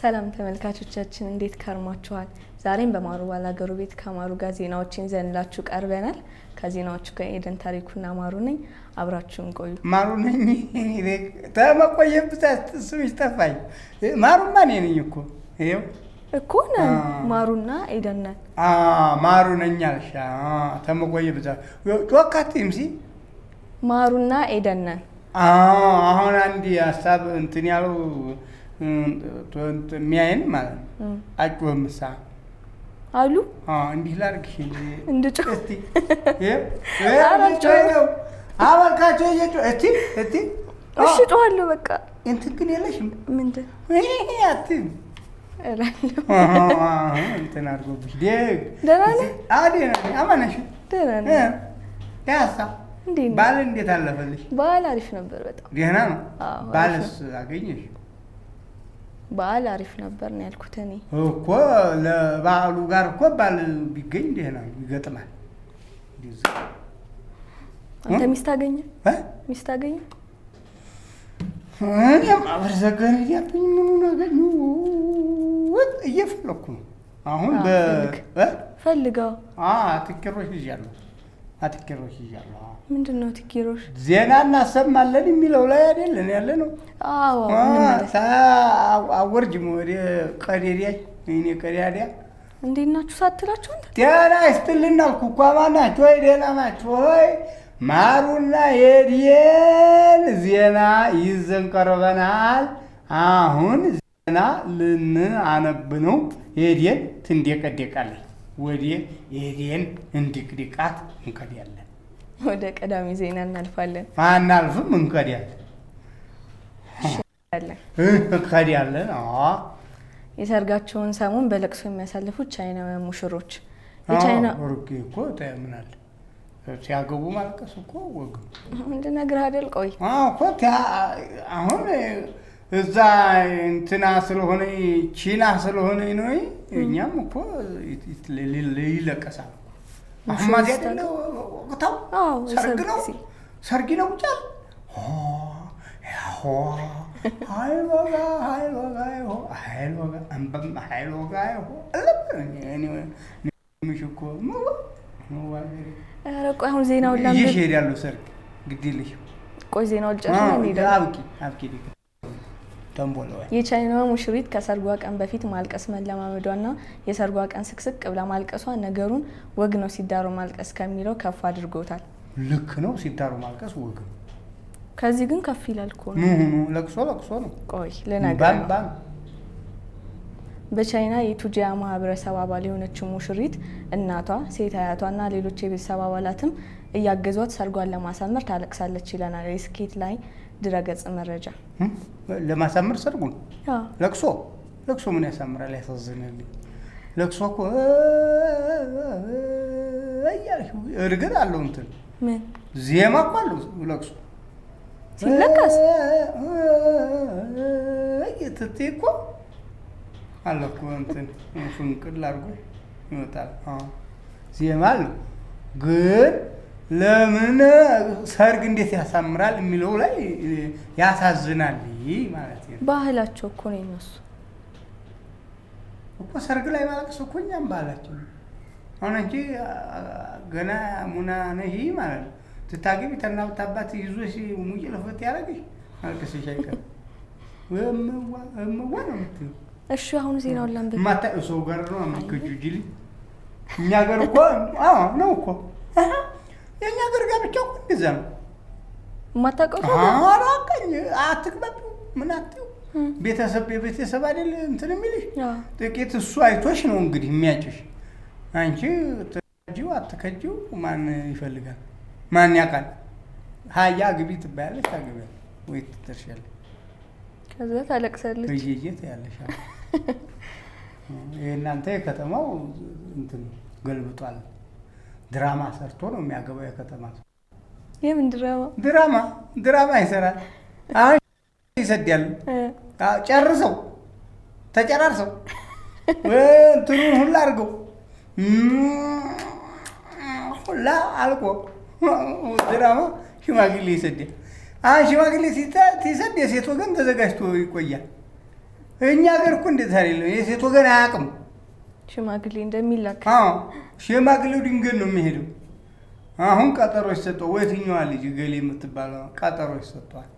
ሰላም ተመልካቾቻችን እንዴት ከርማችኋል? ዛሬም በማሩ ባላገሩ ቤት ከማሩ ጋር ዜናዎችን ይዘንላችሁ ቀርበናል። ከዜናዎቹ ጋር ኤደን ታሪኩና ማሩ ነኝ። አብራችሁን ቆዩ። ማሩ ነኝ ተመቆየብት ስምሽ ጠፋኝ። ማሩማ እኔ ነኝ እኮ ይሄው እኮ ነን ማሩና ኤደን ነን። ማሩ ነኝ አልሽ። ተመቆየብት ጮካቲም ሲ ማሩና ኤደን ነን። አሁን አንድ ሀሳብ እንትን ያለው የሚያይን ማለት ነው። አጭወምሳ አሉ እንዲህ ላድርግሽ እንድጮ እስቲ ነው አባልካቸው እስቲ እሺ ጮሃለሁ። በቃ እንትን ግን የለሽም ምንድን አትይም እላለሁ። እንትን አድርጎብሽ ደግ ደህና ነህ? ደህና ነኝ። አማነሽ? ደህና ነኝ። ያሳ ባል እንዴት አለፈልሽ? በዓል አሪፍ ነበር በጣም። ደህና ነው። ባልስ አገኘሽ? በዓል አሪፍ ነበር ነው ያልኩት እኔ እኮ ለበዓሉ ጋር እኮ ባል ቢገኝ ደህና ይገጥማል። አንተ ሚስት አገኘ? ሚስት አገኘ? እኔም አብረዘገን እያልኩኝ ምኑን አገኙ እየፈለኩ ነው አሁን ፈልገው አትኬሮሽ ይዣለሁ። አትኬሮሽ ይዣለሁ። ምንድን ነው ትኬሮሽ? ዜና እናሰማለን የሚለው ላይ አይደለን ያለ ነው። አዎ አወርጅም ወደ ቀዴዲያ እኔ ቀዴዲያ እንዴት ናችሁ ሳትላችሁ አንተ ደህና ይስጥልን አልኩ እኮ። ማናችሁ ወይ ደህና ናችሁ ወይ? ማሩና ኤደን ዜና ይዘን ቀርበናል። አሁን ዜና ልናነብ ነው። ኤደን ትንደቀደቃለች። ወደ ኤደን እንድቅድቃት እንቀዳለን። ወደ ቀዳሚ ዜና እናልፋለን። አናልፍም፣ እንቀዳለን። እንቀዳለን። የሰርጋቸውን ሰሞን በለቅሶ የሚያሳልፉት ቻይናውያን ሙሽሮች የቻይና ኦርጌ እኮ ታምናል። ሲያገቡ ማልቀስ እኮ ወግ እንድነግርህ አይደል? ቆይ እኮ አሁን እዛ እንትና ስለሆነ ቺና ስለሆነ ነው። እኛም እኮ ይለቀሳል። አሁን ማዚያ ነው ወቅታው ሰርግ ነው። ሰርግ ነው ጫል ቆይ አሁን ዜናውን ላምብ ይሄዳሉ። ሰርግ ግድልሽ ቆይ ዜናውን ጨርሰን እንሄዳለን። አብቂ ተንቦለው የቻይናዋ ሙሽሪት ከሰርጓ ቀን በፊት ማልቀስ መለማመዷና የሰርጓ ቀን ስቅስቅ ብላ ማልቀሷ ነገሩን ወግ ነው ሲዳሩ ማልቀስ ከሚለው ከፍ አድርጎታል። ልክ ነው ሲዳሩ ማልቀስ ወግ። ከዚህ ግን ከፍ ይላል እኮ ነው። ለቅሶ ነው። ቆይ ለነገር በቻይና የቱጂያ ማህበረሰብ አባል የሆነችው ሙሽሪት እናቷ፣ ሴት አያቷና ሌሎች የቤተሰብ አባላትም እያገዟት ሰርጓን ለማሳመር ታለቅሳለች ይለናል የስኬት ላይ ድረገጽ መረጃ። ለማሳመር ሰርጉን ለቅሶ ምን ያሳምራል? ያሳዝናል። ለቅሶ እኮ እርግጥ አለው እንትን ምን ዜማ እኮ አለው ለቅሶ ሲለቀስ እየተቴ እኮ አለ እኮ እንትን ፍንቅል አድርጎ ይመጣል። ዜማ አለው ግን ለምን ሰርግ እንዴት ያሳምራል የሚለው ላይ ያሳዝናል ማለት ነው። ባህላቸው እኮ ነው እነሱ እኮ ሰርግ ላይ ማለቅስ እኮ እኛም ባህላቸው ነው። አሁን እንጂ ገና ሙና ነህ ማለት ነው። ትታገቢ ተናብት አባት ይዞሽ ሙጭ ለፈት ያደርግሽ ማልቀስሽ አይቀርም። እምዋ ነው የምትይው። እሺ አሁን ዜናውን ላምብ ማታ ሰው ጋር ነው አመከጁ ጅል እኛ ጋር እኮ ነው እኮ የኛ ገር ጋብቻ እኮ እንደዛ ነው። ማታውቀው አራቀኝ አትግባቡ ምን አትዩ ቤተሰብ አይደል እንትን የሚልሽ ጥቂት እሱ አይቶሽ ነው እንግዲህ የሚያጭሽ። አንቺ ተከጂው አትከጂው ማን ይፈልጋል? ማን ያውቃል? ሀያ ግቢ ትባያለሽ፣ ታገቢያለሽ ወይ ትደርሻለሽ። ከዛ ታለቅሳለች። በየየት ያለሽ እናንተ የከተማው እንትን ገልብጧል። ድራማ ሰርቶ ነው የሚያገባው የከተማ ሰው። የምን ድራማ ይሰራል። አሁን ይሰዳል። ተጨራርሰው እንትኑን ሁላ አድርገው ሁላ አልቆ ድራማ ሽማግሌ ይሰዳል። ሽማግሌ ሲሰድ የሴት ወገን ተዘጋጅቶ ይቆያል። እኛ ሀገር እኮ እንደዛ አይደለም። የሴት ወገን አያውቅም። ሽማግሌ እንደሚላክ ሽማግሌው ድንገት ነው የሚሄደው። አሁን ቀጠሮ ይሰጠው ወይትኛዋ ልጅ ገሌ የምትባለው ቀጠሮ ይሰጠዋል።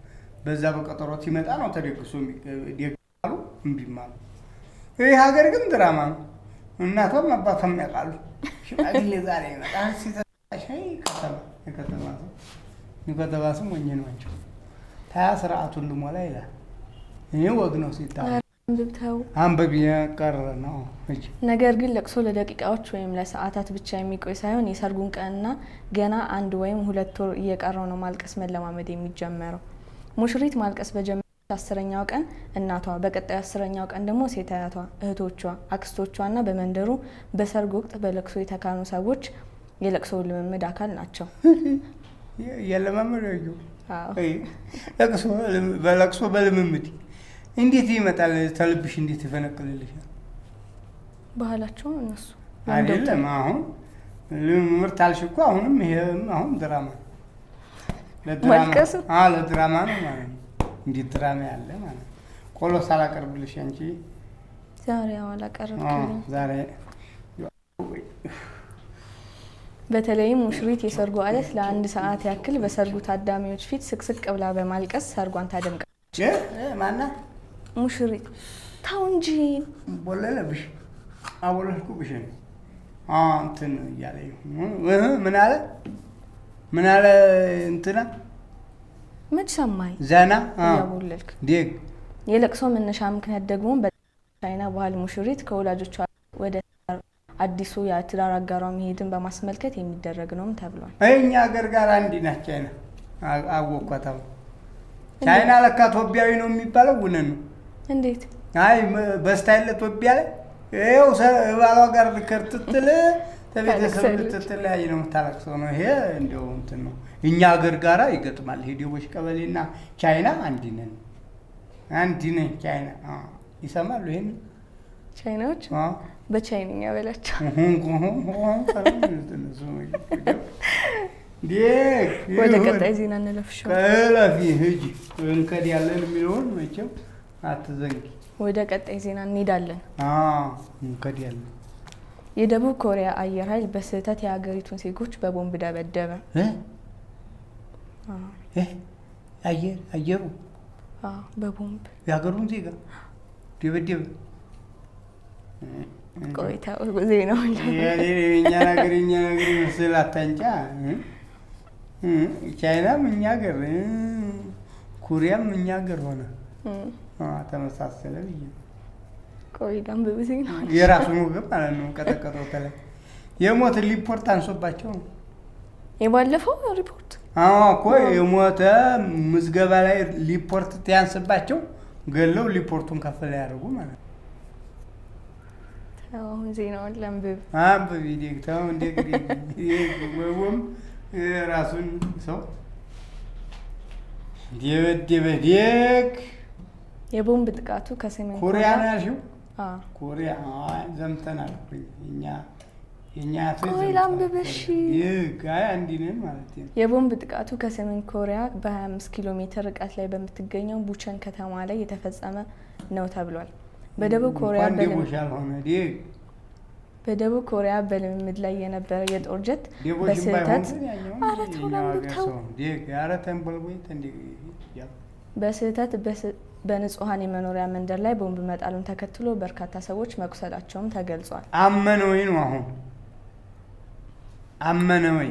በዛ በቀጠሮ ሲመጣ ነው ተደግሶ የሚደግሳሉ እምቢማሉ። ይህ ሀገር ግን ድራማ ነው። እናቷም አባቷም ያውቃሉ። ሽማግሌ ዛሬ ይመጣል ሲተሻይ የከተማ ስም ወኘ ናቸው። ታያ ስርዓቱን ልሞላ ይላል። ይህ ወግ ነው ሲታ አንበብ ቀረ ነው። ነገር ግን ለቅሶ ለደቂቃዎች ወይም ለሰዓታት ብቻ የሚቆይ ሳይሆን የሰርጉን ቀንና ገና 1 ወይም 2 ወር እየቀረው ነው ማልቀስ መለማመድ የሚጀመረው። ሙሽሪት ማልቀስ በጀመረች 10ኛው ቀን እናቷ፣ በቀጣዩ 10ኛው ቀን ደግሞ ሴት አያቷ፣ እህቶቿ፣ አክስቶቿና በመንደሩ በሰርግ ወቅት በለቅሶ የተካኑ ሰዎች የለቅሶ ልምምድ አካል ናቸው። የለማመድ ለቅሶ በልምምድ እንዴት ይመጣል? ተልብሽ እንዴት ይፈነቅልልሻል? ባህላቸው እነሱ አይደለም። አሁን ልምምድ አልሽ እኮ አሁንም ይሄም አሁን ድራማ ማልቀስ ለድራማ ነው ማለት ነው። እንዴት ድራማ ያለ ማለት ነው። ቆሎ ሳላቀርብልሽ አንቺ ዛሬ አላቀርብልኝ። ዛሬ በተለይም ሙሽሪት የሰርጉ ዕለት ለ1 ሰዓት ያክል በሰርጉ ታዳሚዎች ፊት ስቅስቅ ብላ በማልቀስ ሰርጓን ታደምቃለች። ማና ሙሽሪት ታው እንጂ ቦለለብሽ አቦለልኩብሽ እንትን እያለኝ ምን አለ እንትና መች ሰማይ ዘና ያቦለልክ ዴግ የለቅሶ መነሻ ምክንያት ደግሞ በቻይና ባህል ሙሽሪት ከወላጆቿ ወደ አዲሱ የትዳር አጋሯ መሄድን በማስመልከት የሚደረግ ነውም ተብሏል። እኛ ሀገር ጋር አንድ ናት ቻይና። አወኳታው ቻይና ለካ ኢትዮጵያዊ ነው የሚባለው እውነት ነው። እንዴት? አይ በስታይል ኢትዮጵያ ላይ ይኸው ባሏ ጋር ልከርትትል ተቤተሰብ ልትተለያይ ነው የምታለቅሰው ነው። ይሄ እንደው እንትን ነው። እኛ ሀገር ጋራ ይገጥማል። ሄዲዮሽ ቀበሌና ቻይና አንድ ነን ቻይና ይሰማሉ። ይሄን ቻይናዎች በቻይንኛ በላቸው ወደ ቀጣይ ዜና እንለፍሽ። ከላፊ ህጂ እንከድ ያለን የሚለውን መቼም አትዘንጊ። ወደ ቀጣይ ዜና እንሄዳለን። እንከድ ያለን የደቡብ ኮሪያ አየር ኃይል በስህተት የሀገሪቱን ዜጎች በቦምብ ደበደበ። አየሩ በቦምብ የሀገሩን ዜጋ ደበደበ። ቆይታ ዜናው የኛ ነገር መስል አታንጫ። ቻይናም እኛ ሀገር ኮሪያም እኛ ሀገር ሆነ ተመሳሰለ ብዬ ቆይታም በዜናው የራሱን ወገብ ማለት ነው። ቀጠቀጠው ተለ የሞት ሪፖርት አንሶባቸው ነው የባለፈው ሪፖርት እኮ የሞተ ምዝገባ ላይ ሪፖርት ያንስባቸው ገለው ሪፖርቱን ከፍ ላይ ያደርጉ ማለት ነው። አሁን ዜናውን ለምብብ ቪዲዮታው ወይም ራሱን ሰው ደበደበ። የቦምብ ጥቃቱ ከሰሜን ኮሪያ ነው ያልሽው? ኮሪያ ዘምተናል የኛ ለምብብሽ አንዲነን ማለት ነው። የቦምብ ጥቃቱ ከሰሜን ኮሪያ በ25 ኪሎ ሜትር ርቀት ላይ በምትገኘው ቡቸን ከተማ ላይ የተፈጸመ ነው ተብሏል። በደቡብ ኮሪያ በልምምድ ላይ የነበረ የጦር ጀት በስህተት በንጹሃን የመኖሪያ መንደር ላይ ቦምብ መጣሉን ተከትሎ በርካታ ሰዎች መቁሰላቸውም ተገልጿል። አመነ ወይ ነው አሁን አመነ ወይ?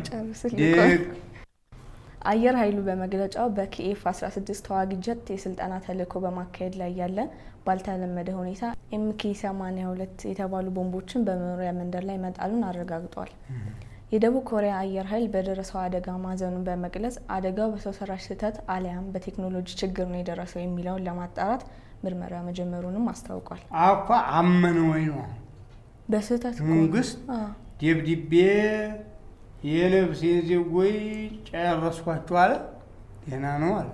አየር ኃይሉ በመግለጫው በኪኤፍ 16 ተዋጊ ጀት የስልጠና ተልዕኮ በማካሄድ ላይ ያለ ባልተለመደ ሁኔታ MK82 የተባሉ ቦምቦችን በመኖሪያ መንደር ላይ መጣሉን አረጋግጧል። የደቡብ ኮሪያ አየር ኃይል በደረሰው አደጋ ማዘኑን በመግለጽ አደጋው በሰው ሰራሽ ስህተት አሊያም በቴክኖሎጂ ችግር ነው የደረሰው የሚለውን ለማጣራት ምርመራ መጀመሩንም አስታውቋል። አመነ ወይ ነው በስህተት መንግስት ደብድቤ የነብስ የዜጎይ ጨረስኳቸው አለ። ደህና ነው አለ።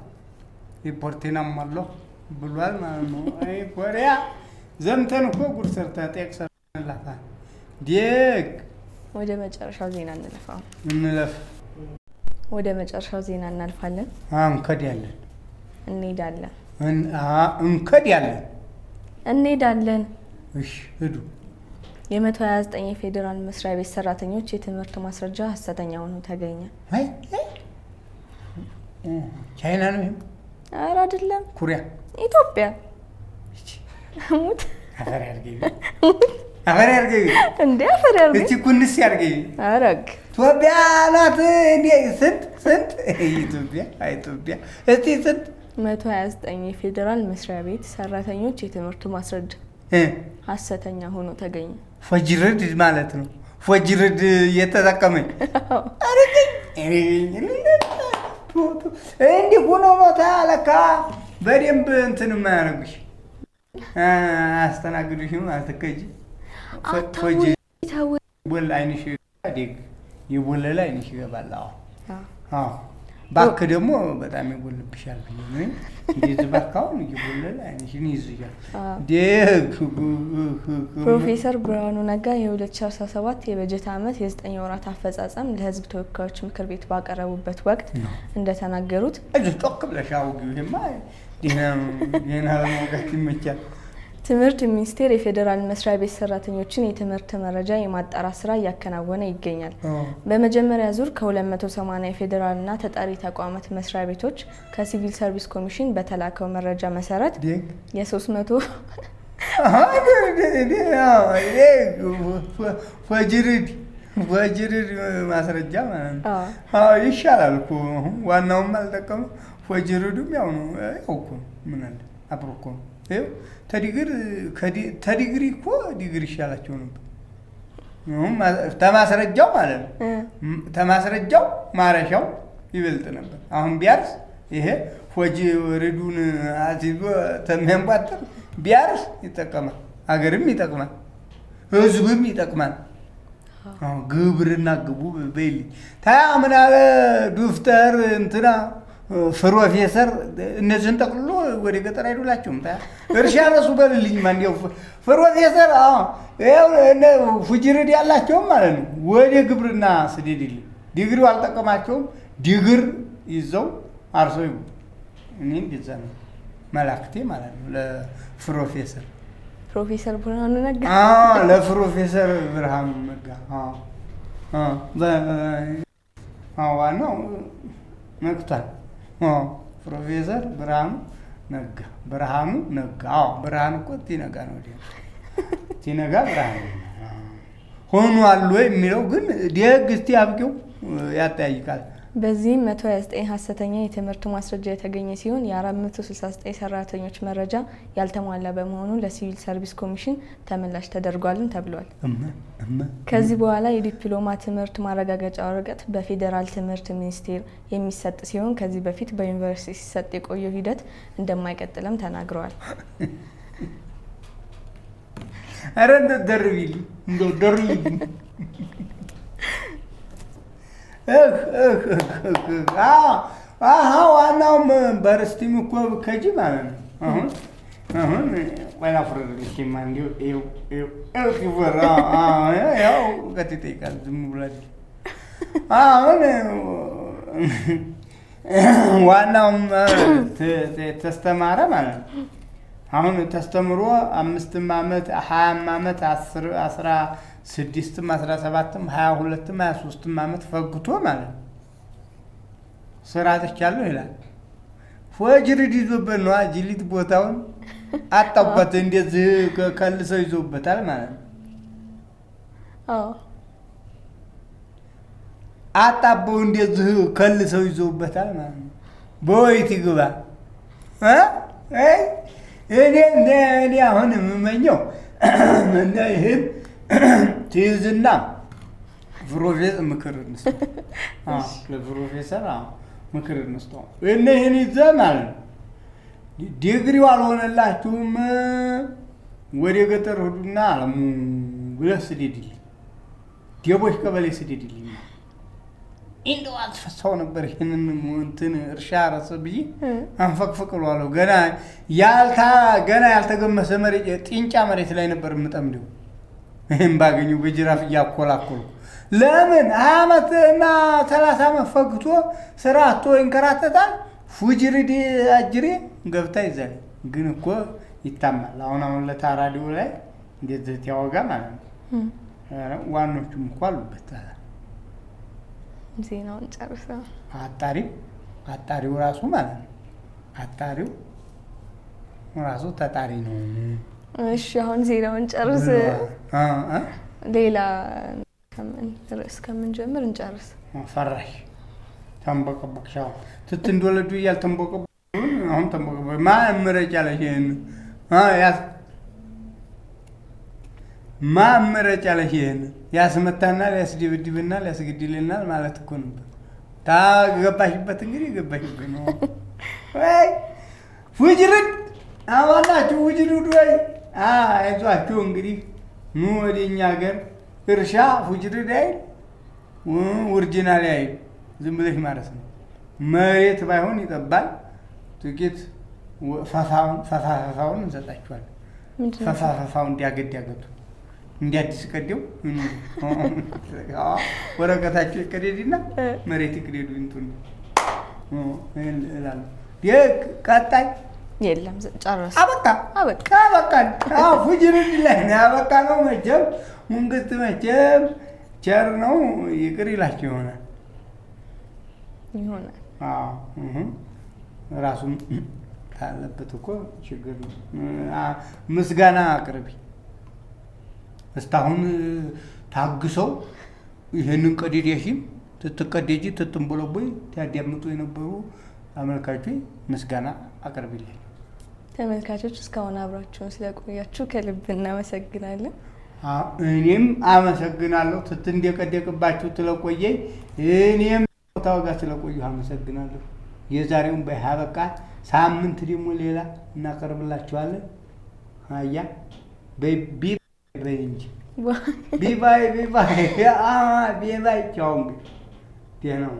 ሪፖርቴን አሟላሁ ብሏል ማለት ነው። አይ ኮሪያ ዘምተን እኮ ጉድ ሰርታ ጤቅ ሰርተንላታል። ወደ መጨረሻው ዜና ወደ መጨረሻው ዜና እናልፋለን። እንከዳለን እንሄዳለን። እንከዳለን እንሄዳለን። እሺ ሂዱ። የ129 የፌዴራል መስሪያ ቤት ሰራተኞች የትምህርት ማስረጃ ሐሰተኛ ሆኖ ተገኘ። አይ ቻይና ነው? ኧረ አይደለም፣ ኮሪያ፣ ኢትዮጵያ። ሙት አፈር ያርገኝ፣ አፈር ያርገኝ እንዴ! አፈር ያርገኝ። እቺ ኩንስ ያርገኝ። አረግ ኢትዮጵያ ናት እንዴ? ስንት ኢትዮጵያ ኢትዮጵያ እስቲ ስንት 129 የፌዴራል መስሪያ ቤት ሰራተኞች የትምህርት ማስረጃ ሐሰተኛ ሆኖ ተገኘ። ፈጅርድ ማለት ነው። ፈጅርድ እየተጠቀመኝ አረገኝ እንዲህ ሆኖ ነው ታለካ። በደንብ እንትን የማያደርጉሽ አስተናግዱሽም አትከጂ ፈጅ ቦል አይንሽ ደግ የቦለለ አይንሽ ይገባል። አዎ ባክ ደግሞ በጣም ይጎልብሻል። እንዴት ባካውን ይጎለለ አይንሽን ይይዝሻል። ደግ ፕሮፌሰር ብርሃኑ ነጋ የ2017 የበጀት ዓመት የ9 ወራት አፈጻጸም ለሕዝብ ተወካዮች ምክር ቤት ባቀረቡበት ወቅት እንደተናገሩት እዚህ ጦክ ብለሽ አውጊውማ ደህና ለመውጋት ይመቻል። ትምህርት ሚኒስቴር የፌዴራል መስሪያ ቤት ሰራተኞችን የትምህርት መረጃ የማጣራት ስራ እያከናወነ ይገኛል። በመጀመሪያ ዙር ከ280 የፌዴራልና ተጠሪ ተቋማት መስሪያ ቤቶች ከሲቪል ሰርቪስ ኮሚሽን በተላከው መረጃ መሰረት የ300 ፈጅርድ ማስረጃ ማለት ነው። ይሻላል እኮ ዋናውም አልጠቀመም። ፈጅርዱም ያው ነው። ያው እኮ ምን አለ አብሮ እኮ ነው። ተዲግሪ እኮ ዲግሪ ይሻላቸው ነበር። ተማስረጃው ማለት ነው። ተማስረጃው ማረሻው ይበልጥ ነበር። አሁን ቢያርስ ይሄ ፈጅርዱን አዚዞ ተሚያንባጥር ቢያርስ ይጠቀማል፣ ሀገርም ይጠቅማል፣ ህዝብም ይጠቅማል። ግብርና ግቡ በይል ታያ ምን አለ ዶክተር እንትና ፕሮፌሰር እነዚህን ጠቅልሎ ወደ ገጠር አይዱላቸውም። ታያ እርሻ ረሱ በልልኝ ማን ነው ፕሮፌሰር ፍጅርድ ያላቸውም ማለት ነው። ወደ ግብርና ስደድልኝ ዲግሪው አልጠቀማቸውም። ዲግር ይዘው አርሶ ይቡ እኔ እንደዛ ነው መላክቴ ማለት ነው። ለፕሮፌሰር ብርሃኑ ነጋ ለፕሮፌሰር ብርሃኑ ነጋ ዋናው ነክቷል። ፕሮፌሰር ብርሃኑ ነጋ ብርሃኑ እኮ ሲነጋ ነው ሲነጋ ብርሃኑ ሆኗል ወይ የሚለው ግን ደግ እስቲ አብቂው ያጠያይቃል። በዚህም 129 ሐሰተኛ የትምህርት ማስረጃ የተገኘ ሲሆን የ469 ሰራተኞች መረጃ ያልተሟላ በመሆኑ ለሲቪል ሰርቪስ ኮሚሽን ተመላሽ ተደርጓልን ተብሏል። ከዚህ በኋላ የዲፕሎማ ትምህርት ማረጋገጫ ወረቀት በፌዴራል ትምህርት ሚኒስቴር የሚሰጥ ሲሆን ከዚህ በፊት በዩኒቨርሲቲ ሲሰጥ የቆየው ሂደት እንደማይቀጥልም ተናግረዋል። አረ ደርቢልኝ ዋናውም በርስቲም እኮ ከጂ ማለት ነው። አሁን ወላ ፍረድልሽማ እንዲሁ ይወራ ያው ቀጥ ይጠይቃል። ዝም ብሏል። አሁን ዋናውም ተስተማረ ማለት ነው። አሁን ተስተምሮ 5 ዓመት 20 ዓመት 16 17 22 23 ዓመት ፈግቶ ማለት ነው ስራ ተቻለው ይላል። ፈጅርድ ይዞበት ነው አጅሊት ቦታውን አጣበት እንደዚህ ከልሰው ይዞበታል ማለት ነው። አጣበው እንደዚህ ከልሰው ይዞበታል ማለት ነው። በወይት ይግባ እኔ አሁን የምመኘው እና ይሄን ትይዝና ፕሮፌሰር ምክር እንስጠው። ለፕሮፌሰር ምክር እንስጠው። ይሄን ይዘህ ማለት ነው ዲግሪው አልሆነላችሁም ወደ ገጠር ሂዱና አለሙ ብለህ ስደድልኝ፣ ደቦች ቀበሌ ስደድልኝ። እንደው አልፈሳው ነበር ይሄንን እንትን እርሻ ረሰ ብዬ አንፈቅፍቅሏለሁ። ገና ያልተገመሰ መሬት ጢንጫ መሬት ላይ ነበር የምጠምደው። ይሄን ባገኘው በጅራፍ እያኮላኮልኩ ለምን 20 ዓመትና 30 ዓመት ፈግቶ ስራ አጥቶ ይንከራተታል። ፉጅርዲ አጅሬ ገብታ ይዛል። ግን እኮ ይታማል። አሁን ለታራዲው ላይ እንዴት ያወጋ ማለት ነው። ዋኖቹም እኮ አሉበት። ዜናውን ጨርሰው አጣሪው ራሱ ማለት ነው። አጣሪው ራሱ ተጣሪ ነው። እሺ አሁን ዜናውን ጨርስ። ሌላ ርዕስ ከምንጀምር እንጨርስ። ፈራሽ ተንበቀበቅሽ። አሁን ትትንዶለዱ እያል ተንበቀበቅ አሁን ተንበቀበቅ ማምረጫ ላይ ይሄን ማምረጫ ላይ ይሄን ያስመታናል፣ ያስደብድብናል፣ ያስገድልናል ማለት እኮ ነበር። ታገባሽበት እንግዲህ ገባሽበት ነው ወይ ፍጅርድ አዋላችሁ ፍጅርድ ወይ አይዟችሁ እንግዲህ ኑ ወደኛ ሀገር እርሻ ፍጅርድ አይደል ኦሪጂናል አይደል ዝም ብለሽ ማለት ነው። መሬት ባይሆን ይጠባል። ጥቂት ፈፋውን እንሰጣችኋለን። ፈፋውን እንዲያገዱ እንዲያድስ ቀደው ወረቀታቸው ይቀደድና መሬት ይቀደዱ እንትን እላለሁ። ቀጣይ የለም ጨረስ። አበቃ። ፍጅርድ ላይ ነው ያበቃ ነው። መቼም መንግስት መቼም ቸር ነው፣ ይቅር ይላቸው ይሆናል። ራሱም ካለበት እኮ ችግር ነው። ምስጋና አቅርቢ። እስካሁን ታግሰው ይህንን ቀደዴሽም ትትቀደጂ ትትንቦለቦይ ያዳምጡ የነበሩ ተመልካቾች ምስጋና አቅርቢልኝ። ተመልካቾች እስካሁን አብራችሁን ስለቆያችሁ ከልብ እናመሰግናለን። እኔም አመሰግናለሁ። እንደቀደቅባችሁ ስለቆየኝ እኔም ቦታው ጋር ስለቆየሁ አመሰግናለሁ። የዛሬውን በያበቃ። ሳምንት ደግሞ ሌላ እናቀርብላችኋለን። አያ በይ እንጂ ቢባይ ቻው። እንግዲህ ደህና ነው።